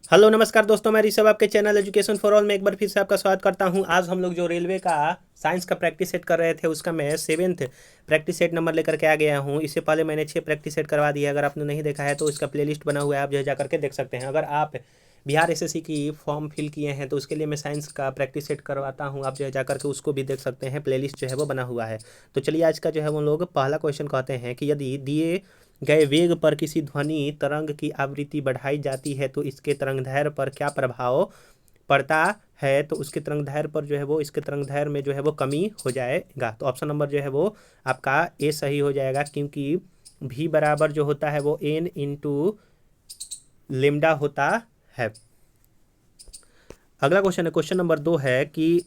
Hello नमस्कार दोस्तों, मैं ऋषभ आपके चैनल एजुकेशन फॉर ऑल में एक बार फिर से आपका स्वागत करता हूं। आज हम लोग जो रेलवे का साइंस का प्रैक्टिस सेट कर रहे थे उसका मैं 7th प्रैक्टिस सेट नंबर लेकर के आ गया हूं। इससे पहले मैंने 6 प्रैक्टिस सेट करवा दिया है। अगर आपने नहीं देखा है तो इसका प्लेलिस्ट बना हुआ है, आप जो है जा करके देख सकते हैं। अगर आप बिहार एसएससी की फॉर्म फिल किए हैं तो उसके लिए मैं साइंस का प्रैक्टिस सेट करवाता हूँ, आप जो है जा करके उसको भी देख सकते हैं। प्लेलिस्ट जो है वो बना हुआ है। तो चलिए आज का जो है वो लोग पहला क्वेश्चन कहते हैं कि यदि दिए गए वेग पर किसी ध्वनि तरंग की आवृत्ति बढ़ाई जाती है तो इसके तरंगदैर्घ्य पर क्या प्रभाव पड़ता है। तो उसके तरंगदैर्घ्य पर जो है वो इसके तरंगदैर्घ्य में जो है वो कमी हो जाएगा। तो ऑप्शन नंबर जो है वो आपका ए सही हो जाएगा, क्योंकि भी बराबर जो होता है वो एन इंटू लेमडा होता है। अगला क्वेश्चन है, क्वेश्चन नंबर 2 है कि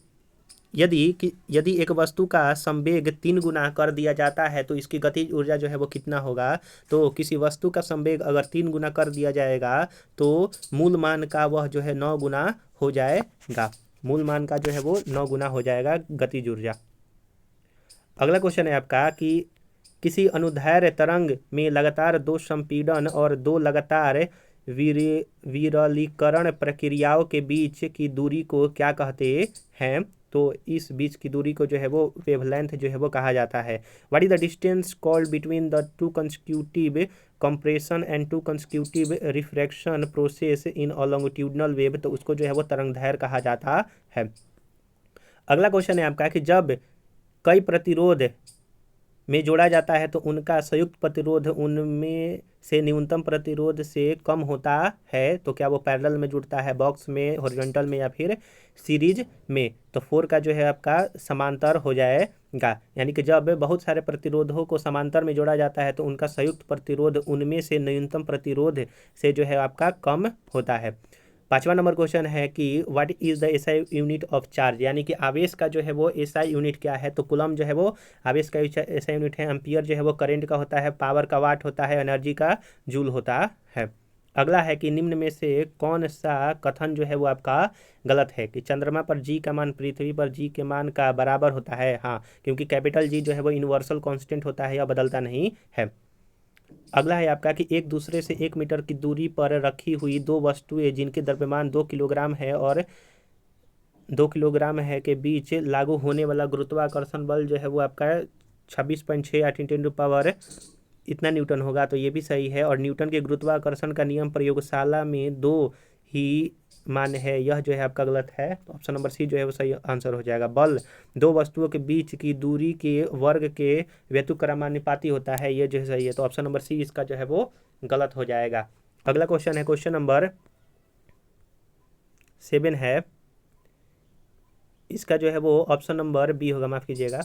यदि एक वस्तु का संवेग 3 गुना कर दिया जाता है तो इसकी गतिज ऊर्जा जो है वो कितना होगा। तो किसी वस्तु का संवेग अगर 3 गुना कर दिया जाएगा तो मूल मान का वह जो है 9 गुना हो जाएगा। मूल मान का जो है वो 9 गुना हो जाएगा गतिज ऊर्जा। अगला क्वेश्चन है आपका कि किसी अनुदैर्ध्य तरंग में लगातार 2 संपीड़न और 2 लगातार विरलीकरण प्रक्रियाओं के बीच की दूरी को क्या कहते हैं। तो इस बीच की दूरी को जो है वो वेवलेंथ जो है वो कहा जाता है। What is the distance called between the 2 consecutive compression and 2 consecutive refraction process in a longitudinal wave. तो उसको जो है वो तरंगदैर्घ्य कहा जाता है। अगला क्वेश्चन है आपका कि जब कई प्रतिरोध में जोड़ा जाता है तो उनका संयुक्त प्रतिरोध उनमें से न्यूनतम प्रतिरोध से कम होता है। तो क्या वो पैरेलल में जुड़ता है, बॉक्स में, हॉरिजॉन्टल में या फिर सीरीज में। तो 4 का जो है आपका समांतर हो जाएगा। यानी कि जब बहुत सारे प्रतिरोधों को समांतर में जोड़ा जाता है तो उनका संयुक्त प्रतिरोध उनमें से न्यूनतम प्रतिरोध से जो है आपका कम होता है। 5वां नंबर क्वेश्चन है कि what is the SI unit of charge, यानी कि आवेश का जो है वो एसआई यूनिट क्या है। तो कूलम जो है वो आवेश का एसआई यूनिट है। एम्पियर जो है वो करंट का होता है। पावर का वाट होता है। एनर्जी का जूल होता है। अगला है कि निम्न में से कौन सा कथन जो है वो आपका गलत है कि चंद्रमा पर जी का मान पृथ्वी पर जी के मान का बराबर होता है। हाँ, क्योंकि कैपिटल जी जो है वो यूनिवर्सल कांस्टेंट होता है या बदलता नहीं है। अगला है आपका कि एक दूसरे से 1 मीटर की दूरी पर रखी हुई 2 वस्तुएं जिनके द्रव्यमान 2 किलोग्राम है और 2 किलोग्राम है के बीच लागू होने वाला गुरुत्वाकर्षण बल जो है वो आपका 26.68 इंटू पावर इतना न्यूटन होगा। तो ये भी सही है। और न्यूटन के गुरुत्वाकर्षण का नियम प्रयोगशाला में 2 ही मान है, यह जो है आपका गलत है। तो ऑप्शन नंबर सी जो है वो सही आंसर हो जाएगा। बल 2 वस्तुओं के बीच की दूरी के वर्ग के व्युत्क्रमानुपाती होता है, ये जो है सही है। तो ऑप्शन नंबर सी इसका जो है वो गलत हो जाएगा। अगला क्वेश्चन है, क्वेश्चन नंबर 7 है। इसका जो है वो ऑप्शन नंबर बी होगा, माफ़ कीजिएगा,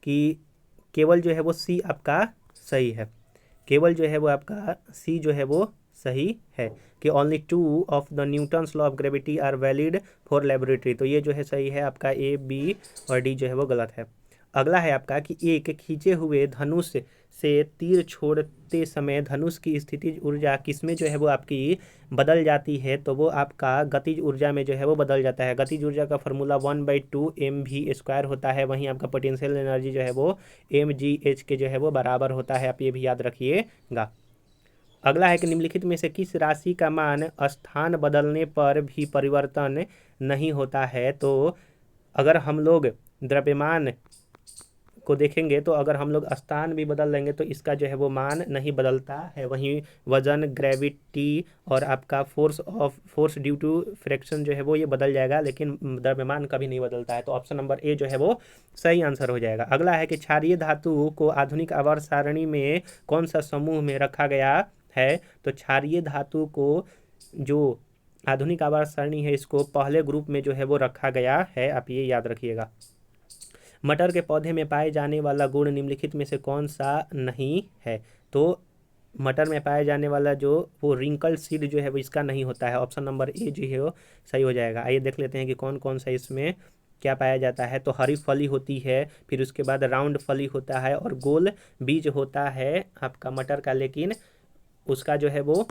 कि केवल जो है वो सी आपका सही है। केवल जो है वो आपका सी जो है वो सही है कि only 2 of the Newton's law of gravity are valid for laboratory. तो ये जो है सही है आपका। ए, बी और डी जो है वो गलत है। अगला है आपका कि एक खींचे हुए धनुष से तीर छोड़ते समय धनुष की स्थितिज ऊर्जा किसमें जो है वो आपकी बदल जाती है। तो वो आपका गतिज ऊर्जा में जो है वो बदल जाता है। गतिज ऊर्जा का फॉर्मूला 1/2 mv² होता है। वहीं आपका पोटेंशियल एनर्जी जो है वो mgh के जो है वो बराबर होता है। आप ये भी याद रखिएगा। अगला है कि निम्नलिखित में से किस राशि का मान स्थान बदलने पर भी परिवर्तन नहीं होता है। तो अगर हम लोग द्रव्यमान को देखेंगे तो अगर हम लोग स्थान भी बदल लेंगे तो इसका जो है वो मान नहीं बदलता है। वहीं वजन, ग्रेविटी और आपका फोर्स ड्यू टू फ्रिक्शन जो है वो ये बदल जाएगा, लेकिन द्रव्यमान कभी नहीं बदलता है। तो ऑप्शन नंबर ए जो है वो सही आंसर हो जाएगा। अगला है कि क्षारीय धातु को आधुनिक आवर्त सारणी में कौन सा समूह में रखा गया है। तो क्षारीय धातु को जो आधुनिक आवर्त सारणी है इसको पहले ग्रुप में जो है वो रखा गया है, आप ये याद रखिएगा। मटर के पौधे में पाए जाने वाला गुण निम्नलिखित में से कौन सा नहीं है। तो मटर में पाया जाने वाला जो वो रिंकल सीड जो है वो इसका नहीं होता है। ऑप्शन नंबर ए जो है वो सही हो जाएगा। आइए देख लेते हैं कि कौन कौन सा इसमें क्या पाया जाता है। तो हरी फली होती है, फिर उसके बाद राउंड फली होता है और गोल बीज होता है आपका मटर का, लेकिन उसका जो है वो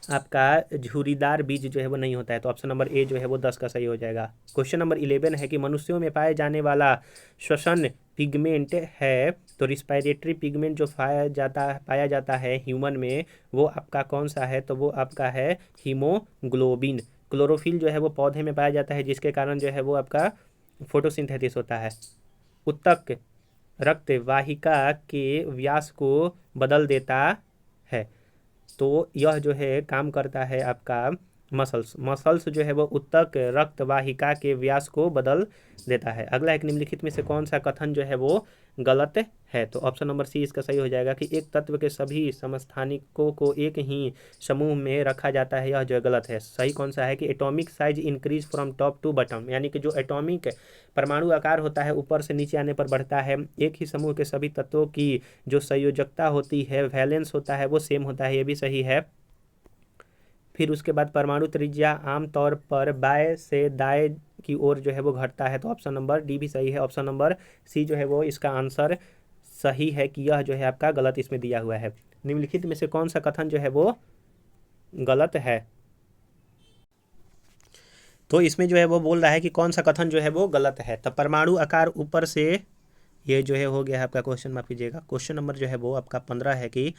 आपका झुर्रीदार बीज जो है वो नहीं होता है। तो ऑप्शन नंबर ए जो है वो 10 का सही हो जाएगा। क्वेश्चन नंबर 11 है कि मनुष्यों में पाए जाने वाला श्वसन पिगमेंट है तो रिस्पायरेटरी पिगमेंट जो पाया जाता है ह्यूमन में, वो आपका कौन सा है, तो वो आपका है हीमोग्लोबिन। क्लोरोफिल जो है वो पौधे में पाया जाता है, जिसके कारण जो है वो आपका फोटोसिंथेसिस होता है। उत्तक रक्त वाहिका के व्यास को बदल देता है। तो यह जो है काम करता है आपका मसल्स जो है वो उत्तक रक्त वाहिका के व्यास को बदल देता है। अगला एक, निम्नलिखित में से कौन सा कथन जो है वो गलत है, तो ऑप्शन नंबर सी इसका सही हो जाएगा कि एक तत्व के सभी समस्थानिकों को एक ही समूह में रखा जाता है, यह जो गलत है। सही कौन सा है कि atomic size increase from top to bottom, यानी कि जो एटॉमिक परमाणु आकार होता है ऊपर से नीचे आने पर बढ़ता है। एक ही समूह के सभी तत्वों की जो संयोजकता होती है, वैलेंस होता है, वो सेम होता है, ये भी सही है। फिर उसके बाद परमाणु त्रिज्या आमतौर पर बाएं से दाएं की ओर जो है वो घटता है, तो ऑप्शन नंबर डी भी सही है। ऑप्शन नंबर सी जो है वो इसका आंसर सही है कि यह जो है आपका गलत इसमें दिया हुआ है। निम्नलिखित में से कौन सा कथन जो है वो गलत है, तो इसमें जो है वो बोल रहा है कि कौन सा कथन जो है वो गलत है। तो परमाणु आकार ऊपर से, ये जो है हो गया है आपका क्वेश्चन, माफ कीजिएगा, क्वेश्चन नंबर जो है वो आपका 15 है कि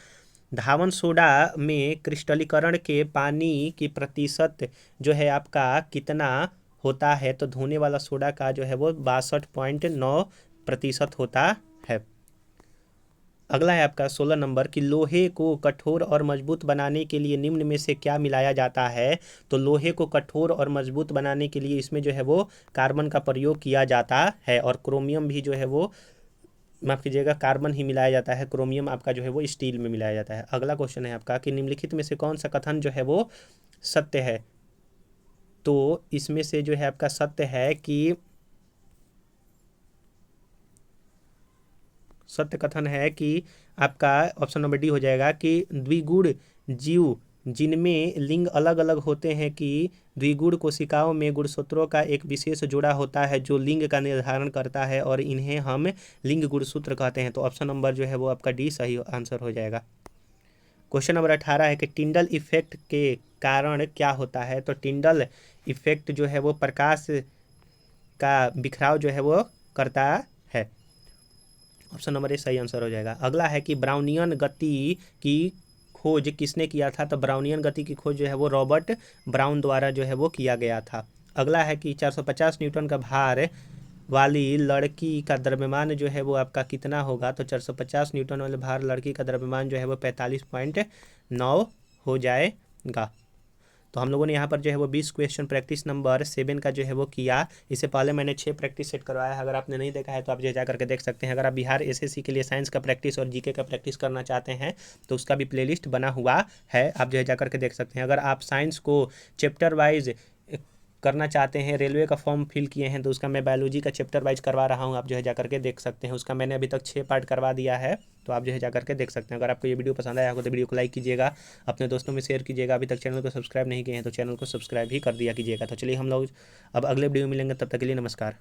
धावन सोडा में क्रिस्टलीकरण के पानी की प्रतिशत जो है आपका कितना होता है, तो धोने वाला सोडा का जो है वो 62.9% होता है। अगला है आपका 16 नंबर कि लोहे को कठोर और मजबूत बनाने के लिए निम्न में से क्या मिलाया जाता है, तो लोहे को कठोर और मजबूत बनाने के लिए इसमें जो है वो कार्बन का प्रयोग किया जाता है, और क्रोमियम भी जो है वो, माफ कीजिएगा, कार्बन ही मिलाया जाता है, क्रोमियम आपका जो है वो स्टील में मिलाया जाता है। अगला क्वेश्चन है आपका कि निम्नलिखित में से कौन सा कथन जो है वो सत्य है, तो इसमें से जो है आपका सत्य है कि सत्य कथन है कि आपका ऑप्शन नंबर डी हो जाएगा कि द्विगुण जीव जिनमें लिंग अलग अलग होते हैं, कि द्विगुण कोशिकाओं में गुणसूत्रों का एक विशेष जोड़ा होता है जो लिंग का निर्धारण करता है, और इन्हें हम लिंग गुणसूत्र कहते हैं। तो ऑप्शन नंबर जो है वो आपका डी सही आंसर हो जाएगा। क्वेश्चन नंबर 18 है कि टिंडल इफेक्ट के कारण क्या होता है, तो टिंडल इफेक्ट जो है वो प्रकाश का बिखराव जो है वो करता है। ऑप्शन नंबर ए सही आंसर हो जाएगा। अगला है कि ब्राउनियन गति की खोज किसने किया था, तो ब्राउनियन गति की खोज जो है वो रॉबर्ट ब्राउन द्वारा जो है वो किया गया था। अगला है कि 450 न्यूटन का भार वाली लड़की का द्रव्यमान जो है वो आपका कितना होगा, तो 450 न्यूटन वाले भार लड़की का द्रव्यमान जो है वो 45.9 हो जाएगा। तो हम लोगों ने यहाँ पर जो है वो 20 क्वेश्चन प्रैक्टिस नंबर 7 का जो है वो किया। इससे पहले मैंने 6 प्रैक्टिस सेट करवाया है, अगर आपने नहीं देखा है तो आप जो जा करके देख सकते हैं। अगर आप बिहार एसएससी के लिए साइंस का प्रैक्टिस और जीके का प्रैक्टिस करना चाहते हैं तो उसका भी प्लेलिस्ट बना हुआ है, आप जो जा करके देख सकते हैं। अगर आप साइंस को चैप्टर वाइज करना चाहते हैं, रेलवे का फॉर्म फिल किए हैं, तो उसका मैं बायोलॉजी का चैप्टर वाइज करवा रहा हूं, आप जो है जा करके देख सकते हैं। उसका मैंने अभी तक 6 पार्ट करवा दिया है, तो आप जो है जा करके देख सकते हैं। अगर आपको ये वीडियो पसंद आया हो तो वीडियो को लाइक कीजिएगा, अपने दोस्तों में शेयर कीजिएगा। अभी तक चैनल को सब्सक्राइब नहीं किए हैं तो चैनल को सब्सक्राइब भी कर दिया कीजिएगा। तो चलिए हम लोग अब अगले वीडियो में मिलेंगे, तब तक के लिए नमस्कार।